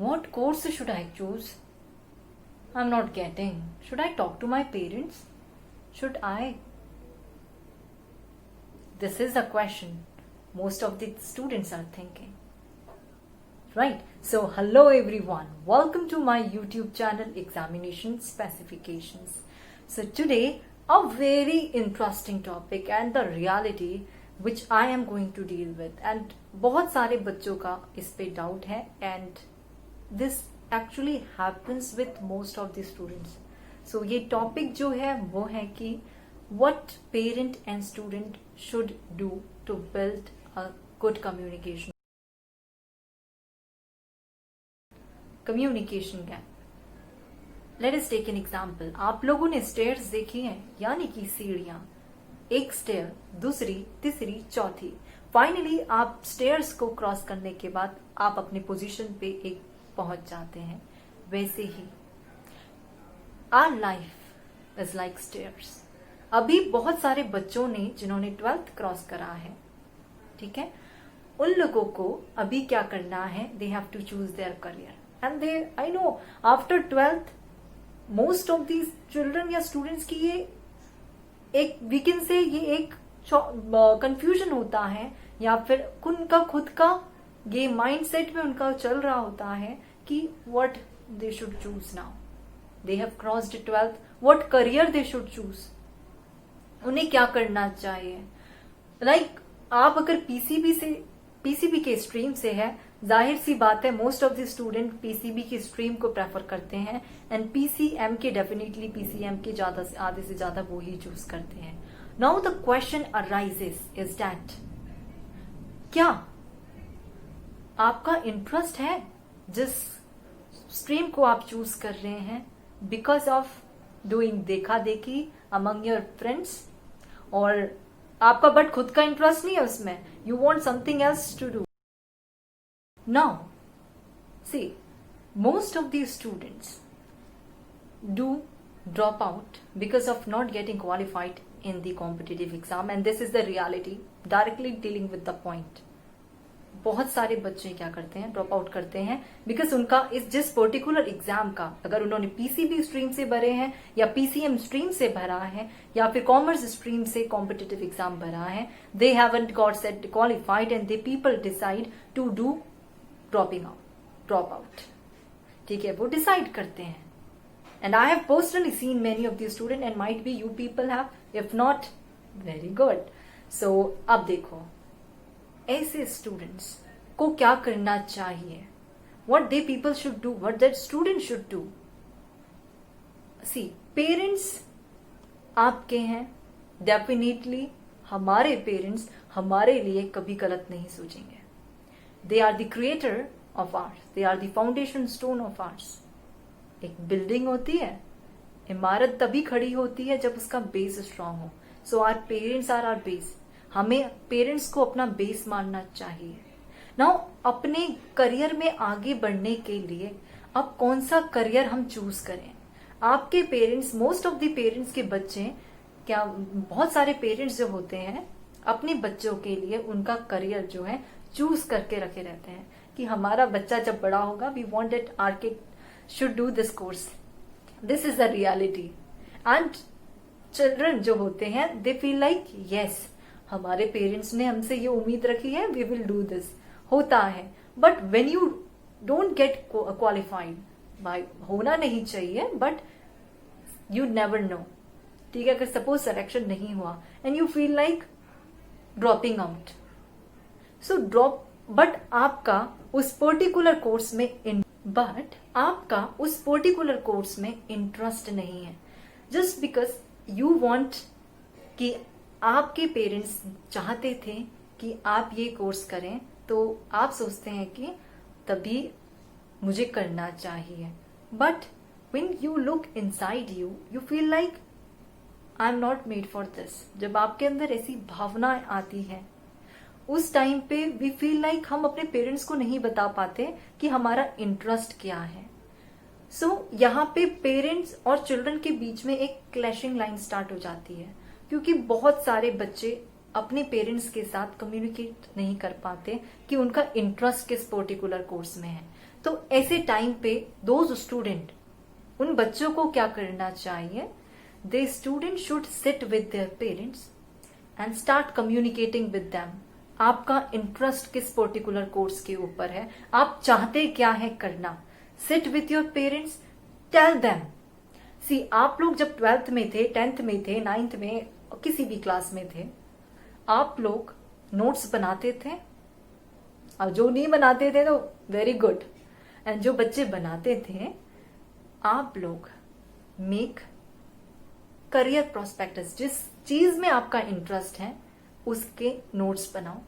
What course should I choose? I'm not getting. Should I talk to my parents? Should I? This is a question most of the students are thinking. Right? So, hello everyone. Welcome to my YouTube channel Examination Specifications. So, today a very interesting topic and the reality which I am going to deal with. And बहुत सारे बच्चों का इस पे doubt है and this actually happens with most of the students. So ये topic जो है वो है कि what parent and student should do to build a good communication gap. Let us take an example. आप लोगों ने स्टेयर्स देखी हैं, यानी कि सीढ़ियां. एक स्टेयर, दूसरी, तीसरी, चौथी. फाइनली आप स्टेयर्स को क्रॉस करने के बाद आप अपने पोजीशन पे एक पहुंच जाते हैं. वैसे ही our life is like stairs. अभी बहुत सारे बच्चों ने जिन्होंने 12th क्रॉस करा है, ठीक है, उन लोगों को अभी क्या करना है, they have to choose their career and they, I know after 12th most of these children या स्टूडेंट्स की ये एक वीकेंड से ये एक कंफ्यूजन होता है, या फिर उनका खुद का ये माइंडसेट में उनका चल रहा होता है कि what they should choose now. They have crossed 12th, what career they should choose, उन्हें क्या करना चाहिए. लाइक आप अगर पीसीबी के स्ट्रीम से है, जाहिर सी बात है most of the student PCB की स्ट्रीम को प्रेफर करते हैं एंड पीसीएम के डेफिनेटली पीसीएम के आधे से ज्यादा वो ही चूज करते हैं. Now the question arises is that क्या आपका इंटरेस्ट है जिस स्ट्रीम को आप चूज कर रहे हैं बिकॉज ऑफ डूइंग देखा देखी अमंग योर फ्रेंड्स, और आपका बट खुद का इंटरेस्ट नहीं है उसमें, you want something else to do. Now, see, most of these students do drop out because of not getting qualified in the competitive exam, and this is the reality, directly dealing with the point. बहुत सारे बच्चे क्या करते हैं, drop out करते हैं because उनका इस जिस पर्टिकुलर एग्जाम का, अगर उन्होंने पीसीबी स्ट्रीम से भरे हैं या पीसीएम स्ट्रीम से भरा है या फिर कॉमर्स स्ट्रीम से कॉम्पिटिटिव एग्जाम भरा है, they haven't got set qualified and they people decide to do drop out. ठीक है, वो डिसाइड करते हैं. And I have personally seen many of the student and might be you people have, if not very good. So अब देखो ऐसे students को क्या करना चाहिए, what they people should do, what that student should do. See, parents आपके हैं, definitely हमारे पेरेंट्स हमारे लिए कभी गलत नहीं सोचेंगे. They are the creator of ours, they are the foundation stone of ours. एक बिल्डिंग होती है, इमारत तभी खड़ी होती है जब उसका बेस स्ट्रांग हो. So our parents are our base. हमें पेरेंट्स को अपना बेस मानना चाहिए. नाउ अपने करियर में आगे बढ़ने के लिए अब कौन सा करियर हम चूज करें. आपके parents, most of the parents के बच्चे, क्या बहुत सारे पेरेंट्स जो होते हैं अपने बच्चों के लिए उनका करियर जो है चूज करके रखे रहते हैं कि हमारा बच्चा जब बड़ा होगा, we want that our kid should do this course. This is the reality. And children जो होते हैं दे फील लाइक यस, हमारे पेरेंट्स ने हमसे ये उम्मीद रखी है, वी विल डू दिस. होता है, but when you don't get qualified, बाय होना नहीं चाहिए बट यू नेवर नो. ठीक है, अगर सपोज सिलेक्शन नहीं हुआ and you feel like dropping out, so drop, but आपका उस पर्टिकुलर कोर्स में इंटरेस्ट नहीं है, जस्ट बिकॉज यू वॉन्ट कि आपके पेरेंट्स चाहते थे कि आप ये कोर्स करें, तो आप सोचते हैं कि तभी मुझे करना चाहिए. But when you look inside you, you feel like I am not made for this. जब आपके अंदर ऐसी भावना आती है, उस टाइम पे वी फील लाइक हम अपने पेरेंट्स को नहीं बता पाते कि हमारा इंटरेस्ट क्या है. सो यहाँ पे पेरेंट्स और चिल्ड्रन के बीच में एक क्लैशिंग लाइन स्टार्ट हो जाती है, क्योंकि बहुत सारे बच्चे अपने पेरेंट्स के साथ कम्युनिकेट नहीं कर पाते कि उनका इंटरेस्ट किस पर्टिकुलर कोर्स में है. तो ऐसे टाइम पे दोज स्टूडेंट, उन बच्चों को क्या करना चाहिए, they student should sit with their parents and start communicating with them. आपका इंटरेस्ट किस पर्टिकुलर कोर्स के ऊपर है, आप चाहते क्या है करना, sit with your parents, tell them. See, आप लोग जब 12th में थे, 10th में थे, 9th में, किसी भी क्लास में थे, आप लोग नोट्स बनाते थे, और जो नहीं बनाते थे तो वेरी गुड, एंड जो बच्चे बनाते थे, आप लोग मेक करियर प्रोस्पेक्टस, जिस चीज में आपका इंटरेस्ट है उसके नोट्स बनाओ।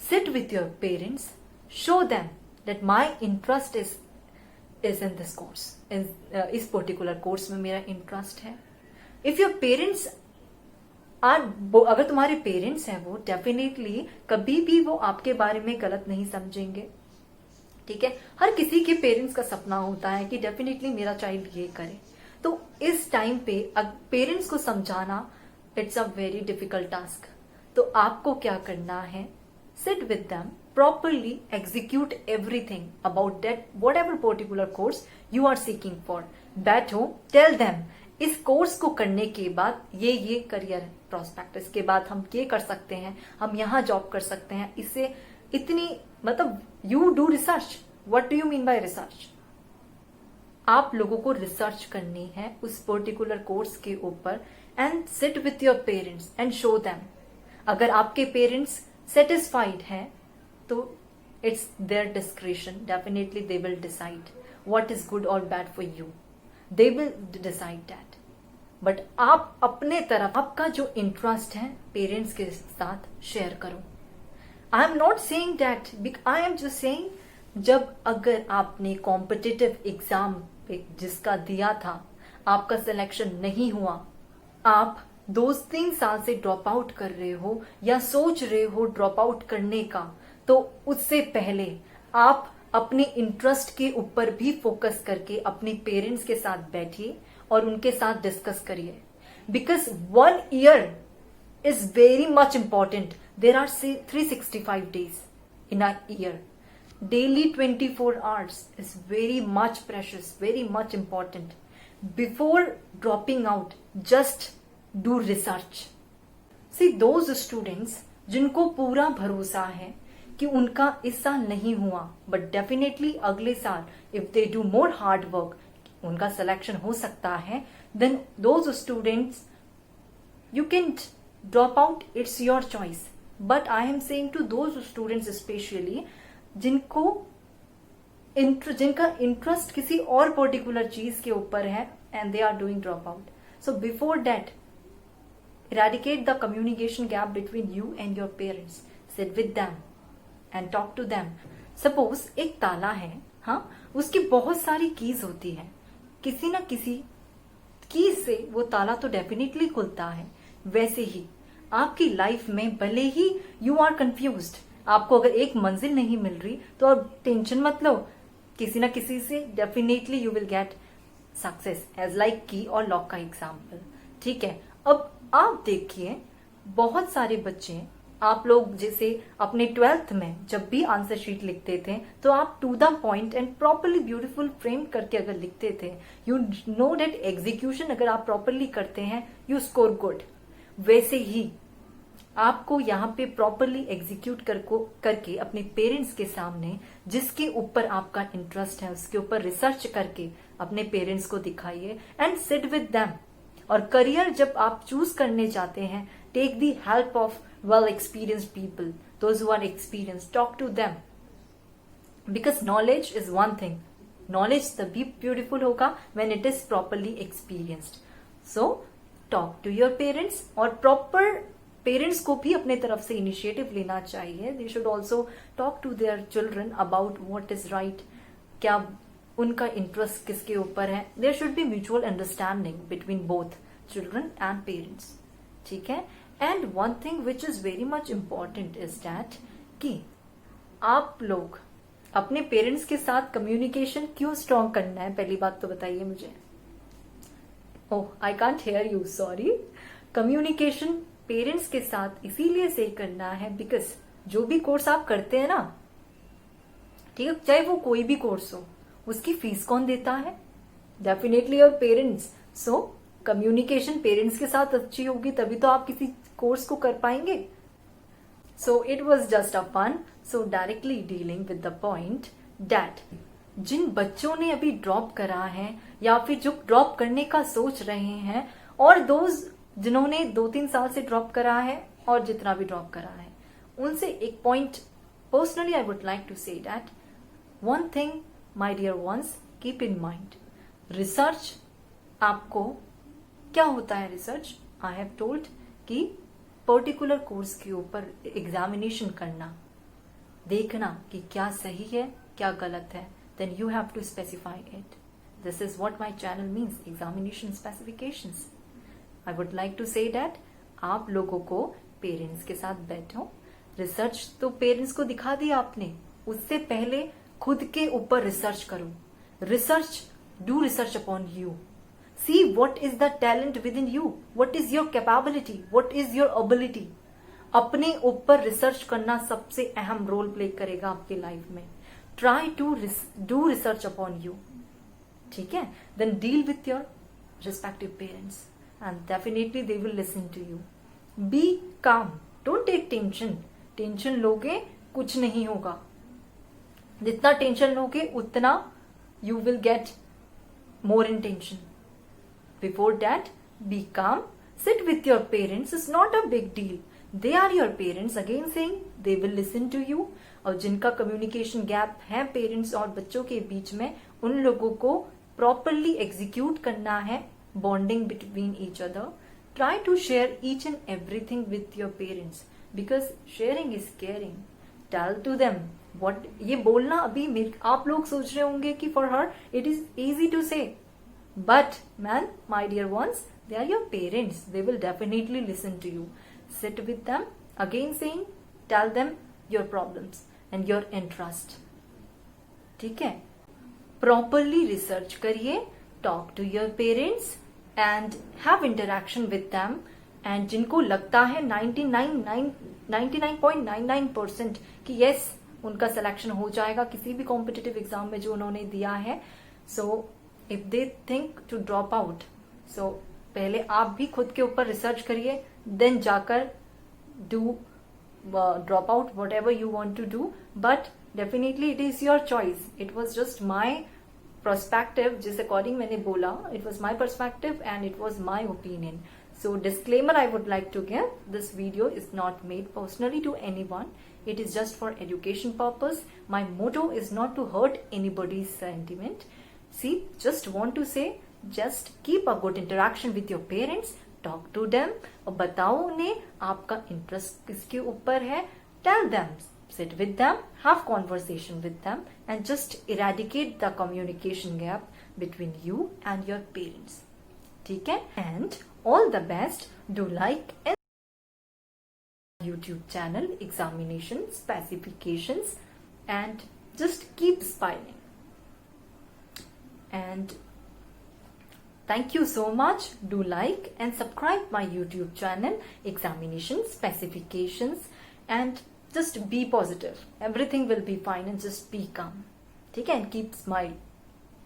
Seat with your parents, show them that my interest is in this course, इस पर्टिकुलर कोर्स में मेरा इंटरेस्ट है। इफ योर पेरेंट्स आर, अगर तुम्हारे पेरेंट्स हैं वो डेफिनेटली कभी भी वो आपके बारे में गलत नहीं समझेंगे, ठीक है। हर किसी के पेरेंट्स का सपना होता है कि डेफिनेटली मेरा चाइल्ड ये करे, तो इस टाइम पे पेरेंट्स को समझाना it's a very difficult task. तो आपको क्या करना है, sit with them, properly execute everything about that whatever particular course you are seeking for. बैठो, टेल देम इस कोर्स को करने के बाद ये करियर प्रोस्पेक्टस के बाद हम ये कर सकते हैं, हम यहाँ जॉब कर सकते हैं, इससे इतनी, मतलब you do research. What do you mean by research? आप लोगों को रिसर्च करनी है उस पर्टिकुलर कोर्स के ऊपर, and sit with your parents and show them. अगर आपके पेरेंट्स सेटिस्फाइड हैं तो it's their discretion, definitely they will decide what is good और bad for you, they will decide that. But आप अपने तरफ आपका जो इंटरेस्ट है पेरेंट्स के साथ शेयर करो। I am not saying that, I am just saying, जब अगर आपने कॉम्पिटिटिव एग्जाम पे जिसका दिया था, आपका सिलेक्शन नहीं हुआ, आप 2-3 साल से ड्रॉप आउट कर रहे हो या सोच रहे हो ड्रॉप आउट करने का, तो उससे पहले आप अपने इंटरेस्ट के ऊपर भी फोकस करके अपने पेरेंट्स के साथ बैठिए और उनके साथ डिस्कस करिए। Because 1 year is very much important. There are 365 days in a year. Daily 24 hours is very much precious, very much important. Before dropping out, just do research. See, those students जिनको पूरा भरोसा है कि उनका इस साल नहीं हुआ, बट डेफिनेटली अगले साल if they do more hard work उनका सिलेक्शन हो सकता है, then those students you can drop out, it's your choice. But I am saying to those students specially जिनका इंटरेस्ट किसी और पर्टिकुलर चीज के ऊपर है and they are doing drop out, so before that eradicate the communication gap between you and your parents. Sit with them and talk to them. Suppose एक ताला है, हाँ, उसकी बहुत सारी कीज होती है, किसी ना किसी कीज से वो ताला तो डेफिनेटली खुलता है। वैसे ही आपकी लाइफ में भले ही यू आर कंफ्यूज्ड, आपको अगर एक मंजिल नहीं मिल रही तो आप टेंशन मत लो, किसी ना किसी से definitely you will get success, as like key और लॉक का एग्जाम्पल, ठीक है। अब आप देखिए, बहुत सारे बच्चे, आप लोग जैसे अपने 12th में जब भी आंसर शीट लिखते थे तो आप to the point and properly beautiful frame करके अगर लिखते थे, यू नो डेट एग्जीक्यूशन अगर आप प्रॉपरली करते हैं यू स्कोर गुड। वैसे ही आपको यहाँ पे प्रॉपरली एग्जीक्यूट करके अपने पेरेंट्स के सामने जिसके ऊपर आपका इंटरेस्ट है उसके ऊपर रिसर्च करके अपने पेरेंट्स को दिखाइए एंड सिट विद देम। और करियर जब आप चूज करने जाते हैं, take the help of well experienced people, those who are experienced, talk to them, because knowledge is one thing, knowledge तभी ब्यूटीफुल होगा when it is properly experienced. So talk to your parents, और proper parents को भी अपने तरफ से initiative लेना चाहिए। They should also talk to their children about what is right, क्या उनका इंटरेस्ट किसके ऊपर है। There should be mutual understanding between both children and parents, ठीक है। And one thing which is very much important is that कि आप लोग अपने पेरेंट्स के साथ कम्युनिकेशन क्यों स्ट्रॉन्ग करना है, पहली बात तो बताइए मुझे। Oh, I can't hear you, sorry. Communication parents के साथ इसीलिए से करना है बिकॉज जो भी कोर्स आप करते हैं ना, ठीक है, चाहे वो कोई भी कोर्स हो, उसकी फीस कौन देता है? Definitely your parents. So communication parents के साथ अच्छी होगी तभी तो आप किसी कोर्स को कर पाएंगे. So it was just a fun. So directly dealing with the point that जिन बच्चों ने अभी ड्रॉप करा है या फिर जो ड्रॉप करने का सोच रहे हैं, और दोज जिन्होंने 2-3 साल से ड्रॉप करा है और जितना भी ड्रॉप करा है, उनसे एक point personally I would like to say that one thing my dear ones, keep in mind, research आपको क्या होता है? रिसर्च आई हैव टोल्ड कि पर्टिकुलर कोर्स के ऊपर एग्जामिनेशन करना, देखना कि क्या सही है क्या गलत है, then you have to specify it. This is what my channel means, examination specifications. I would like to say that आप लोगों को पेरेंट्स के साथ बैठो, रिसर्च तो पेरेंट्स को दिखा दिया आपने, उससे पहले खुद के ऊपर रिसर्च करो. Research, do research upon you. See what is the talent within you, what is your capability, what is your ability. अपने ऊपर रिसर्च करना सबसे अहम रोल प्ले करेगा आपकी लाइफ में. Try to do research upon you. ठीक है, then deal with your respective parents and definitely they will listen to you. Be calm, don't take tension. Tension लोगे कुछ नहीं होगा. जितना टेंशन लोगे उतना you will get more in tension. Before that, be calm. Sit with your parents. It's not a big deal. They are your parents. Again saying, they will listen to you. और जिनका communication gap है parents और बच्चों के बीच में, उन लोगों को प्रॉपरली एग्जीक्यूट करना है. Bonding between each other. Try to share each and everything with your parents because sharing is caring. Tell to them what. ये बोलना अभी आप लोग सोच रहे होंगे कि for her it is easy to say. But man, my dear ones, they are your parents. They will definitely listen to you. Sit with them. Again saying, tell them your problems and your interest. ठीक है? Properly research करिए. Talk to your parents and have interaction with them. And जिनको लगता है 99.99% कि yes, उनका selection हो जाएगा किसी भी कॉम्पिटिटिव एग्जाम में जो उन्होंने दिया है. So if they think to drop out, so पहले आप भी खुद के ऊपर रिसर्च करिए, देन जाकर do drop out whatever you want to do, but definitely it is your choice. It was just my perspective, जिस अकॉर्डिंग मैंने बोला, it was my perspective and it was my opinion. So disclaimer I would like to give, this video is not made personally to anyone. It is just for education purpose. My motto is not to hurt anybody's sentiment. See, just want to say, just keep a good interaction with your parents, talk to them, और बताओ उन्हें आपका interest किसके ऊपर है. Tell them, sit with them, have conversation with them, and just eradicate the communication gap between you and your parents. ठीक है? And all the best. Do like and YouTube channel, examination specifications, and just keep smiling. And thank you so much. Do like and subscribe my YouTube channel, examination specifications, and just be positive. Everything will be fine and just be calm. ठीक है? And keep smile.